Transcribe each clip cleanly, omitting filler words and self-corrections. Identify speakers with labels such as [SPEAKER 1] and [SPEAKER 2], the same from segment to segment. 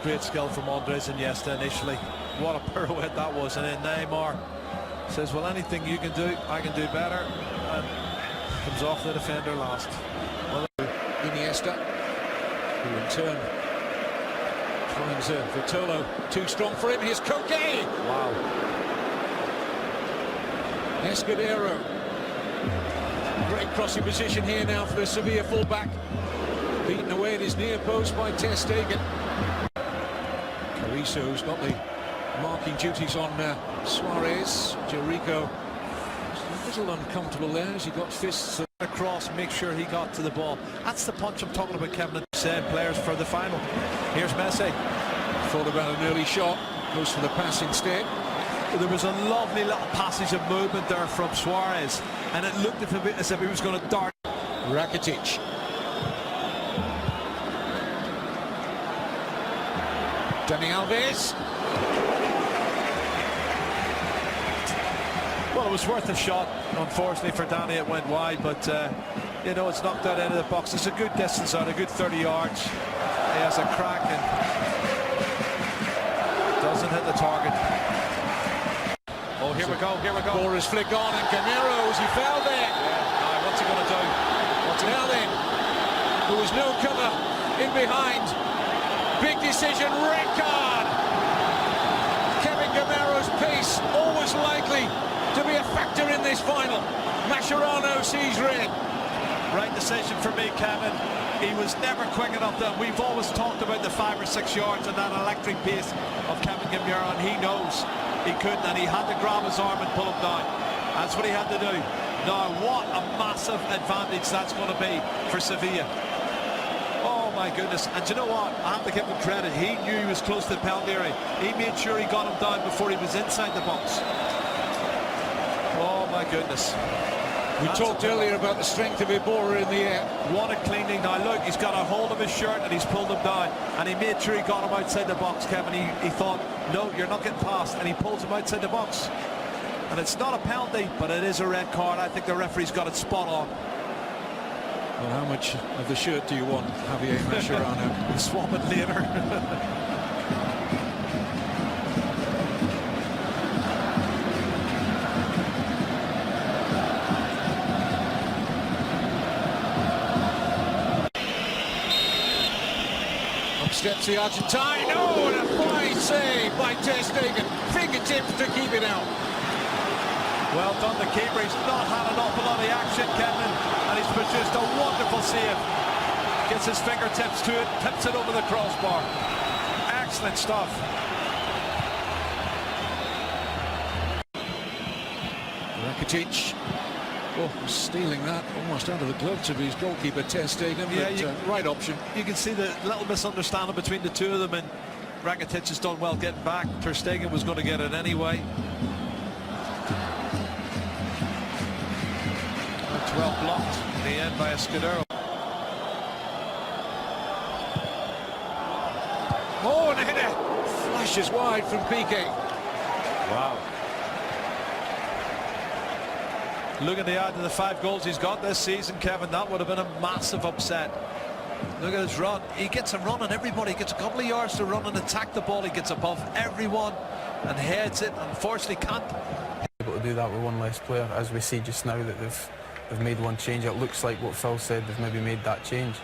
[SPEAKER 1] great skill from Andres Iniesta initially. What a pirouette that was. And then Neymar says, well, anything you can do, I can do better. And comes off the defender last. Well,
[SPEAKER 2] Iniesta, who in turn finds Vitolo too strong for him. Here's Koke.
[SPEAKER 1] wow.
[SPEAKER 2] Escudero. Great crossing position here now for the Sevilla fullback. Beaten away at his near post by Ter Stegen. Carrizo's got the marking duties on Suarez. Jericho a little uncomfortable there as he got fists
[SPEAKER 1] Across, make sure he got to the ball. That's the punch I'm talking about, Kevin. Said players for the final. Here's Messi.
[SPEAKER 2] Thought about an early shot, goes for the pass instead.
[SPEAKER 1] There was a lovely little passage of movement there from Suarez, and it looked as if he was going to dart.
[SPEAKER 2] Rakitic. Dani Alves.
[SPEAKER 1] Well, it was worth a shot. Unfortunately for Danny, it went wide, but you know, it's knocked out of the box. It's a good distance out, a good 30 yards. He has a crack and doesn't hit the target. Oh, here we go, here we go.
[SPEAKER 2] Ball is flicked on, and Camero's, he fell there.
[SPEAKER 1] Yeah, what's he going to do?
[SPEAKER 2] Now then, there was no cover in behind. Big decision, red card. Kevin Gamero's pace, always likely to be a factor in this final. Mascherano sees red.
[SPEAKER 1] Right decision for me, Kevin. He was never quick enough. We've always talked about the 5 or 6 yards and that electric pace of Kevin Gamero, and he knows he couldn't, and he had to grab his arm and pull him down. That's what he had to do. Now, what a massive advantage that's going to be for Sevilla. Oh my goodness. And you know what? I have to give him credit. He knew he was close to the penalty area. He made sure he got him down before he was inside the box. Oh my goodness.
[SPEAKER 2] We talked earlier about the strength of Iborra in the air.
[SPEAKER 1] What a cleaning. Now look, he's got a hold of his shirt and he's pulled him down, and he made sure he got him outside the box, Kevin. He thought, no, you're not getting past, and he pulls him outside the box. And it's not a penalty, but it is a red card. I think the referee's got it spot on.
[SPEAKER 2] Well, how much of the shirt do you want, Javier Mascherano?
[SPEAKER 1] We'll swap it later.
[SPEAKER 2] Steps the Argentine. Oh, and a fine save by Ter Stegen. Fingertips to keep it out.
[SPEAKER 1] Well done, the keeper. He's not had an awful lot of action, Kevin, and he's produced a wonderful save. Gets his fingertips to it, tips it over the crossbar. Excellent stuff.
[SPEAKER 2] Rakitic. Oh, stealing that almost out of the gloves of his goalkeeper, Ter Stegen.
[SPEAKER 1] Yeah,
[SPEAKER 2] right option.
[SPEAKER 1] You can see the little misunderstanding between the two of them, and Rakitic has done well getting back. Ter Stegen was going to get it anyway. That's well blocked in the end by Escudero.
[SPEAKER 2] Oh, and a header flashes wide from Piqué.
[SPEAKER 1] Wow. Look at the add to the 5 goals he's got this season, Kevin. That would have been a massive upset. Look at his run. He gets a run on everybody. He gets a couple of yards to run and attack the ball. He gets above everyone and heads it. Unfortunately, can't.
[SPEAKER 3] Able to do that with one less player, as we see just now that they've made one change. It looks like what Phil said. They've maybe made that change.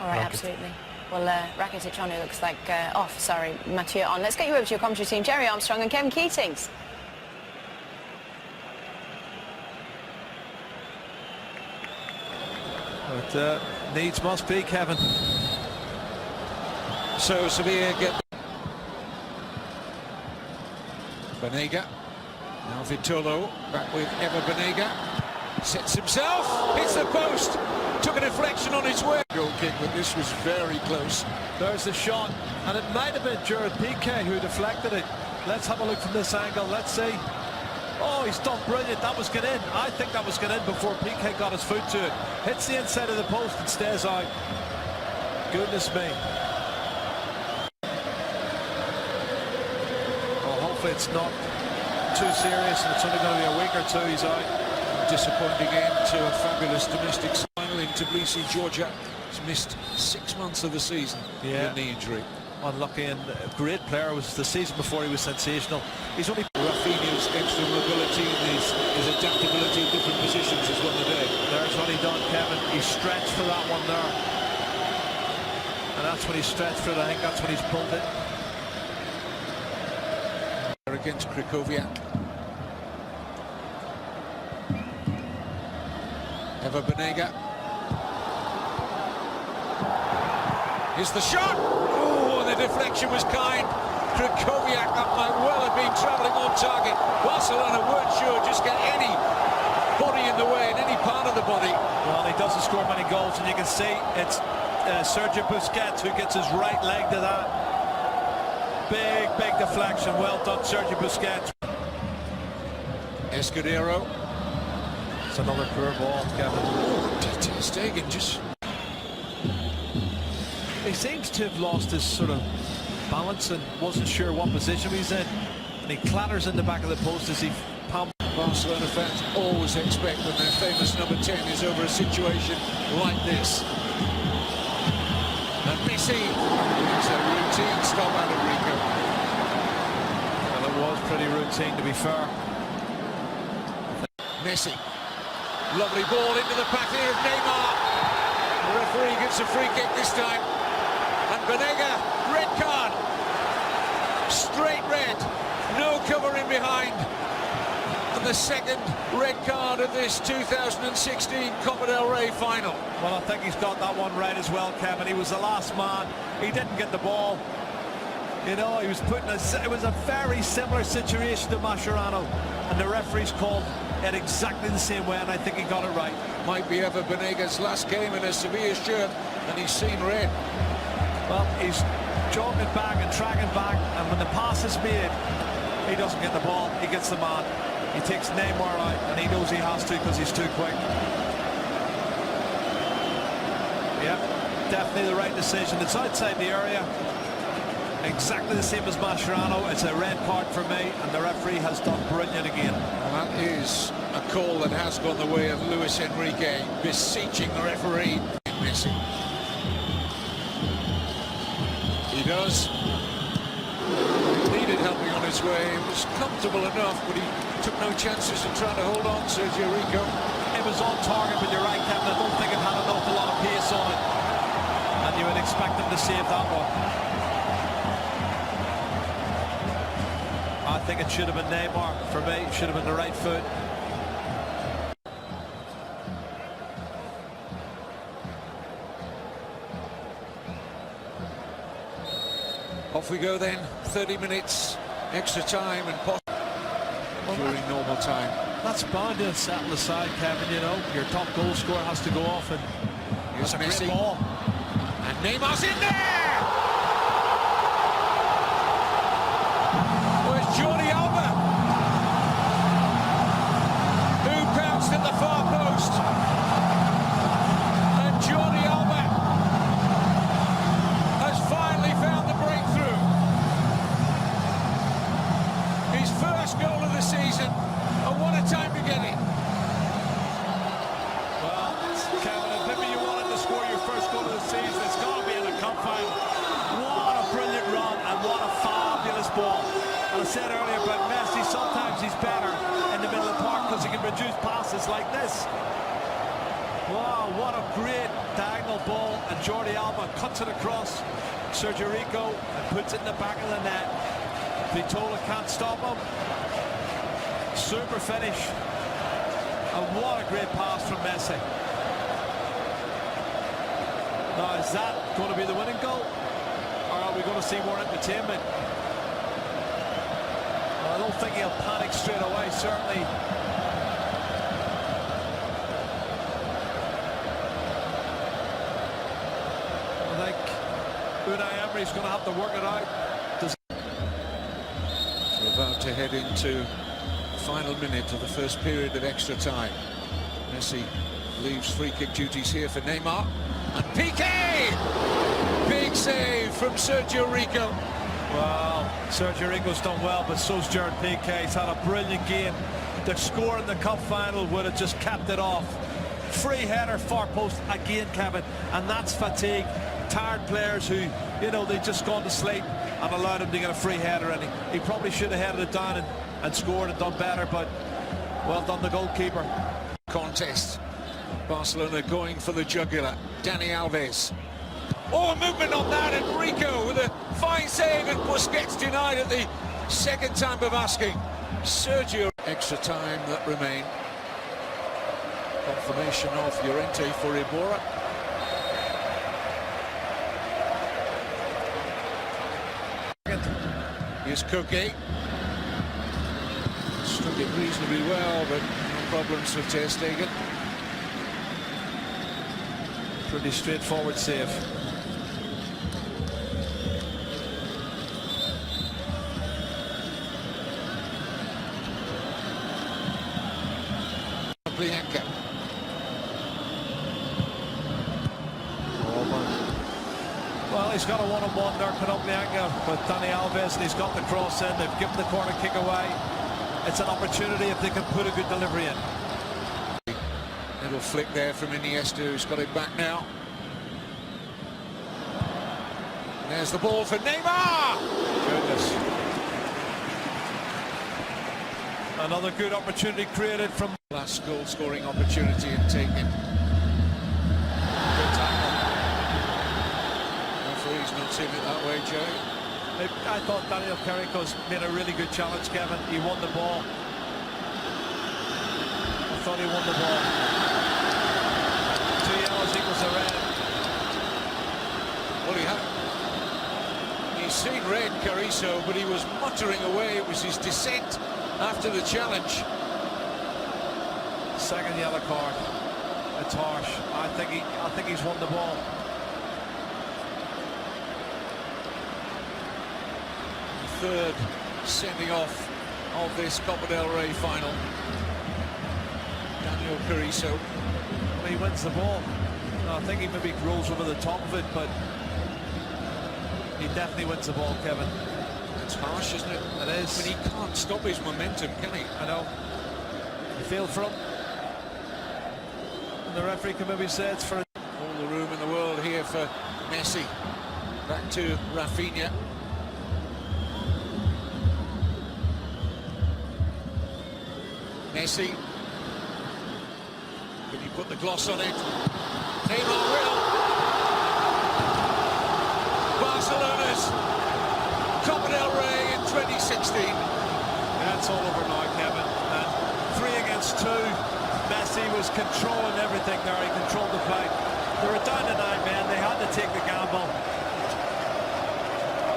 [SPEAKER 4] All right, absolutely. Well, Rakitic on, it looks like off. Sorry, Mathieu on. Let's get you over to your commentary team, Jerry Armstrong and Kevin Keatings.
[SPEAKER 1] But needs must be, Kevin.
[SPEAKER 2] So Sevilla get Banega. Now Vitolo back with Ever Banega. Sets himself, hits the post, took a deflection on his way. Goal kick, but this was very close.
[SPEAKER 1] There's the shot, and it might have been Gerard Piqué who deflected it. Let's have a look from this angle. Let's see. Oh, he's done brilliant. That was get in. I think that was get in before Piqué got his foot to it. Hits the inside of the post and stays out. Goodness me. Oh, hopefully it's not too serious and it's only going to be a week or two. He's out.
[SPEAKER 2] Disappointing end to a fabulous domestic final in Tbilisi, Georgia. He's missed 6 months of the season with a knee injury.
[SPEAKER 1] unlucky, and a great player. Was the season before he was sensational. He's only
[SPEAKER 2] Rafinha's extra mobility and his adaptability in different positions has won the day.
[SPEAKER 1] There's what he done, Kevin. He stretched for that one there, and that's when he stretched for it. I think that's when he's pulled it.
[SPEAKER 2] Against Cracovia. Eva Banega. Here's the shot. Oh, the deflection was kind. Cracovia, that might well have been travelling on target. Barcelona weren't sure, just get any body in the way, in any part of the body.
[SPEAKER 1] Well, he doesn't score many goals, and you can see it's Sergio Busquets who gets his right leg to that. Big deflection. Well done, Sergio Busquets.
[SPEAKER 2] Escudero.
[SPEAKER 1] It's another poor ball, Kevin.
[SPEAKER 2] Oh, Ter Stegen just...
[SPEAKER 1] He seems to have lost his sort of balance and wasn't sure what position he's in. And he clatters in the back of the post as he pumps.
[SPEAKER 2] Barcelona fans always expect when their famous number 10 is over a situation like this. And Messi, it's a routine stop out of Rico.
[SPEAKER 1] Well, it was pretty routine, to be fair.
[SPEAKER 2] Messi, lovely ball into the path here of Neymar. The referee gets a free kick this time. And Banega, red card. Straight red, no cover in behind. And the second red card of this 2016 Copa del Rey final.
[SPEAKER 1] Well, I think he's got that one right as well, Kevin. He was the last man. He didn't get the ball. You know, he was put in it was a very similar situation to Mascherano, and the referee's called it exactly the same way, and I think he got it right.
[SPEAKER 2] Might be Eva Banega's last game in a Sevilla shirt, and he's seen red.
[SPEAKER 1] Well, he's jogging back and tracking back, and when the pass is made, he doesn't get the ball. He gets the man. He takes Neymar out, and he knows he has to because he's too quick. Yeah, definitely the right decision. It's outside the area. Exactly the same as Mascherano. It's a red card for me, and the referee has done brilliant again.
[SPEAKER 2] Well, that is a call that has gone the way of Luis Enrique, beseeching the referee. Messi. He does. Needed helping on his way. It was comfortable enough, but he took no chances in trying to hold on, Sergio Rico.
[SPEAKER 1] It was on target, but you're right, Kevin. I don't think it had an awful lot of pace on it, and you would expect him to save that one. I think it should have been Neymar. For me, it should have been the right foot.
[SPEAKER 2] Off we go then, 30 minutes, extra time and during normal time.
[SPEAKER 1] That's bound to settle aside, Kevin, you know. Your top goal scorer has to go off, and
[SPEAKER 2] here's
[SPEAKER 1] that's a
[SPEAKER 2] Messi.
[SPEAKER 1] great ball.
[SPEAKER 2] And Neymar's in there! Where's Jordi Alba? Who pounced at the far post? And Jordi Alba has finally found the breakthrough. His first goal of the season, and what a time to get it.
[SPEAKER 1] Well, Kevin, if maybe you wanted to score your first goal of the season, it's got to be in the cup final. What a brilliant run, and what a fabulous ball. And I said earlier about Messi, sometimes he's better in the middle of the park because he can produce passes like this. Wow, what a great diagonal ball, and Jordi Alba cuts it across Sergio Rico and puts it in the back of the net. Vitola can't stop him. Super finish, and what a great pass from Messi. Now, is that going to be the winning goal, or are we going to see more entertainment? Well, I don't think he'll panic straight away, certainly. I think Unai Emery's going to have to work it out.
[SPEAKER 2] We're about to head into the final minute of the first period of extra time. Messi leaves free kick duties here for Neymar. And Piqué! Big save from Sergio Rico.
[SPEAKER 1] Well, Sergio Rico's done well, but so's Gerard Piqué. He's had a brilliant game. The score in the cup final would have just capped it off. Free header, far post again, Kevin, and that's fatigue. Tired players who you know, they'd just gone to sleep and allowed him to get a free header, and he probably should have headed it down and scored and done better, but well done the goalkeeper.
[SPEAKER 2] Contest. Barcelona going for the jugular. Dani Alves. Oh, movement on that, and Rico with a fine save, and Busquets denied at the second time of asking. Sergio. Extra time that remain. Confirmation of Llorente for Iborra. Here's Koke. Struck it reasonably well, but no problems with Ter Stegen.
[SPEAKER 1] Pretty straightforward save.
[SPEAKER 2] Bianca.
[SPEAKER 1] Well, he's got a one-on-one there, Bianca, but Dani Alves, and he's got the cross in. They've given the corner kick away. It's an opportunity if they can put a good delivery in.
[SPEAKER 2] Little flick there from Iniesta, who's got it back now. And there's the ball for Neymar.
[SPEAKER 1] Goodness. Another good opportunity created from
[SPEAKER 2] last goal-scoring opportunity and taken. Good tackle. Referee's not seeing it that way, Jerry.
[SPEAKER 1] I thought Daniel Carrico's made a really good challenge, Kevin. He won the ball. I thought he won the ball. 2 yellows equals a red.
[SPEAKER 2] Well, he's seen red, Carrizo, but he was muttering away. It was his descent after the challenge.
[SPEAKER 1] Second yellow card. It's harsh. I think he's won the ball.
[SPEAKER 2] Third sending off of this Copa del Rey final. Daniel Carrizo.
[SPEAKER 1] Well, he wins the ball. No, I think he maybe rolls over the top of it, but he definitely wins the ball, Kevin.
[SPEAKER 2] It's harsh, isn't it?
[SPEAKER 1] It is.
[SPEAKER 2] But he can't stop his momentum, can he?
[SPEAKER 1] I know. You feel for him. And the referee can maybe say it's for
[SPEAKER 2] all the room in the world here for Messi. Back to Rafinha. Messi. Can you put the gloss on it? Neymar will. Barcelona's Copa del Rey in 2016.
[SPEAKER 1] That's all over now, Kevin. And 3 against 2. Messi was controlling everything there. He controlled the play. They were down to 9 men. They had to take the gamble.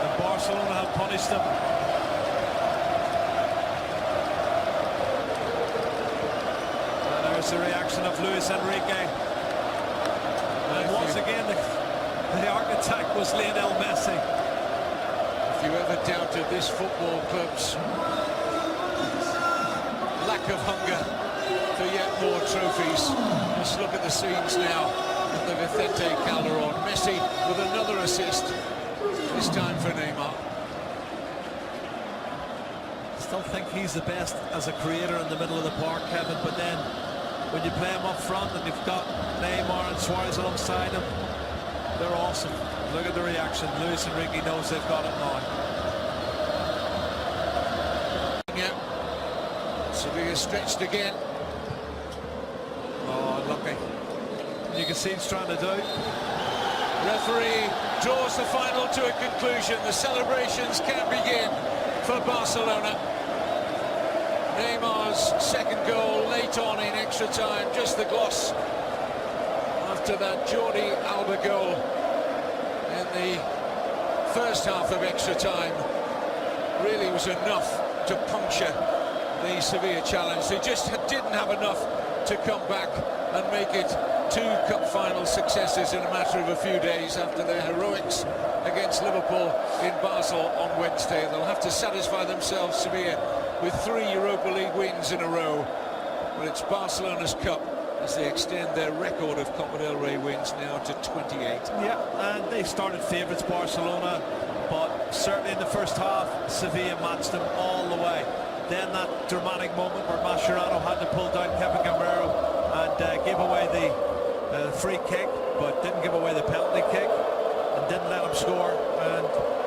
[SPEAKER 1] And Barcelona have punished them. And there's the reaction of Luis Enrique. And once again, the architect was Lionel Messi.
[SPEAKER 2] If you ever doubted this football club's lack of hunger for yet more trophies, just look at the scenes now at the Vicente Calderon. Messi with another assist, this time for Neymar.
[SPEAKER 1] Still think he's the best as a creator in the middle of the park, Kevin, but then when you play him up front and you've got Neymar and Suarez alongside him, they're awesome. Look at the reaction. Luis Enrique knows they've got it now.
[SPEAKER 2] Yeah. Sevilla stretched again.
[SPEAKER 1] Oh, unlucky. You can see he's trying to do.
[SPEAKER 2] Referee draws the final to a conclusion. The celebrations can begin for Barcelona. Neymar's second goal late on in extra time, just the gloss after that Jordi Alba goal in the first half of extra time. Really was enough to puncture the Sevilla challenge. They just didn't have enough to come back and make it 2 cup final successes in a matter of a few days after their heroics against Liverpool in Basel on Wednesday. They'll have to satisfy themselves, Sevilla, with 3 Europa League wins in a row. But it's Barcelona's cup as they extend their record of Copa del Rey wins now to 28.
[SPEAKER 1] Yeah, and they started favourites, Barcelona, but certainly in the first half, Sevilla matched them all the way. Then that dramatic moment where Mascherano had to pull down Kevin Gamero and gave away the free kick, but didn't give away the penalty kick.
[SPEAKER 2] and didn't let him score. And